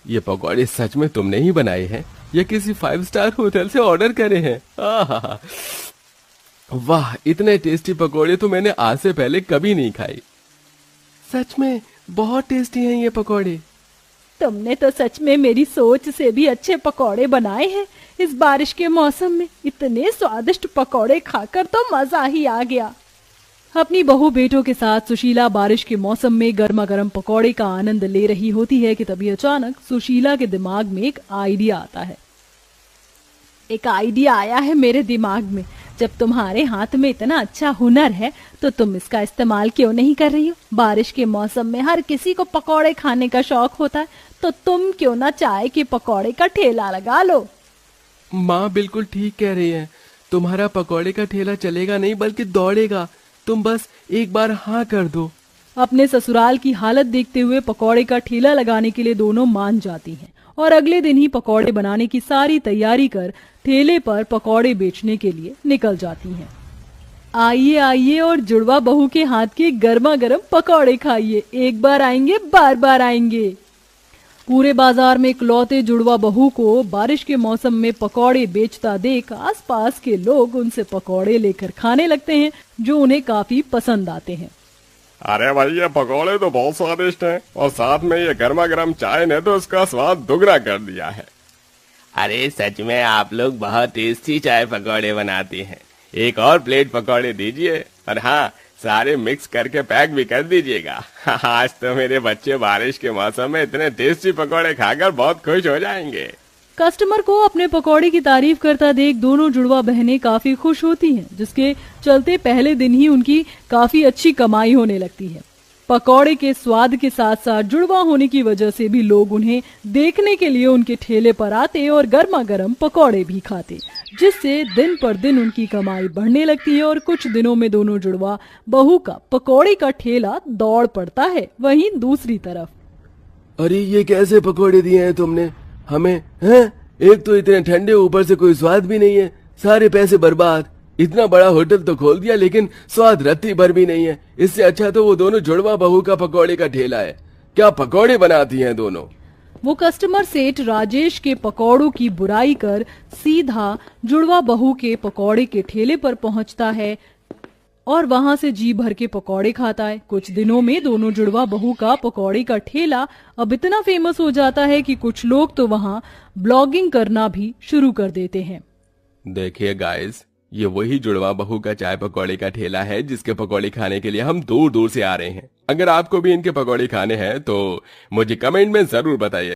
ये पकौड़े सच में तुमने ही बनाए हैं या किसी 5 स्टार होटल से ऑर्डर करे हैं? आहा, वाह, इतने टेस्टी पकौड़े तो मैंने आज से पहले कभी नहीं खाए। सच में बहुत टेस्टी हैं ये पकौड़े। तुमने तो सच में मेरी सोच से भी अच्छे पकौड़े बनाए हैं। इस बारिश के मौसम में इतने स्वादिष्ट पकौड़े खाकर तो मजा ही आ गया। अपनी बहू बेटों के साथ सुशीला बारिश के मौसम में गर्मा गर्म पकौड़े का आनंद ले रही होती है कि तभी अचानक सुशीला के दिमाग में एक आइडिया आता है। एक आइडिया आया है मेरे दिमाग में। जब तुम्हारे हाथ में इतना अच्छा हुनर है तो तुम इसका इस्तेमाल क्यों नहीं कर रही हो? बारिश के मौसम में हर किसी को पकौड़े खाने का शौक होता है, तो तुम क्यों ना चाय के पकौड़े का ठेला लगा लो। माँ बिल्कुल ठीक कह रही है। तुम्हारा पकौड़े का ठेला चलेगा नहीं बल्कि दौड़ेगा। तुम बस एक बार हाँ कर दो। अपने ससुराल की हालत देखते हुए पकौड़े का ठेला लगाने के लिए दोनों मान जाती हैं और अगले दिन ही पकौड़े बनाने की सारी तैयारी कर ठेले पर पकौड़े बेचने के लिए निकल जाती हैं। आइए आइए और जुड़वा बहू के हाथ के गर्मा गर्म पकौड़े खाइए। एक बार आएंगे बार बार आएंगे। पूरे बाजार में इकलौते जुड़वा बहू को बारिश के मौसम में पकौड़े बेचता देख आसपास के लोग उनसे पकौड़े लेकर खाने लगते हैं, जो उन्हें काफी पसंद आते हैं। अरे भाई, ये पकौड़े तो बहुत स्वादिष्ट हैं और साथ में ये गर्मा गर्म चाय ने तो उसका स्वाद दुगना कर दिया है। अरे सच में आप लोग बहुत टेस्टी चाय पकौड़े बनाते हैं। एक और प्लेट पकौड़े दीजिए और हाँ, सारे मिक्स करके पैक भी कर दीजिएगा। आज तो मेरे बच्चे बारिश के मौसम में इतने टेस्टी पकौड़े खाकर बहुत खुश हो जाएंगे। कस्टमर को अपने पकौड़े की तारीफ करता देख दोनों जुड़वा बहनें काफी खुश होती हैं, जिसके चलते पहले दिन ही उनकी काफी अच्छी कमाई होने लगती है। पकौड़े के स्वाद के साथ साथ जुड़वा होने की वजह से भी लोग उन्हें देखने के लिए उनके ठेले पर आते और गर्मा गर्म पकौड़े भी खाते, जिससे दिन पर दिन उनकी कमाई बढ़ने लगती है और कुछ दिनों में दोनों जुड़वा बहू का पकौड़े का ठेला दौड़ पड़ता है। वहीं दूसरी तरफ, अरे ये कैसे पकौड़े दिए हैं तुमने हमें? हैं? एक तो इतने ठंडे, ऊपर से कोई स्वाद भी नहीं है। सारे पैसे बर्बाद। इतना बड़ा होटल तो खोल दिया लेकिन स्वाद रत्ती भर भी नहीं है। इससे अच्छा तो वो दोनों जुड़वा बहू का पकौड़े का ठेला है। क्या पकौड़े बनाती हैं दोनों। वो कस्टमर सेठ राजेश के पकौड़ों की बुराई कर सीधा जुड़वा बहू के पकौड़े के ठेले पर पहुंचता है और वहां से जी भर के पकौड़े खाता है। कुछ दिनों में दोनों जुड़वा बहू का पकौड़े का ठेला अब इतना फेमस हो जाता है कि कुछ लोग तो वहां ब्लॉगिंग करना भी शुरू कर देते हैं। देखिए गाइस, ये वही जुड़वा बहू का चाय पकौड़े का ठेला है जिसके पकौड़े खाने के लिए हम दूर दूर से आ रहे हैं। अगर आपको भी इनके पकौड़े खाने हैं तो मुझे कमेंट में जरूर बताइए।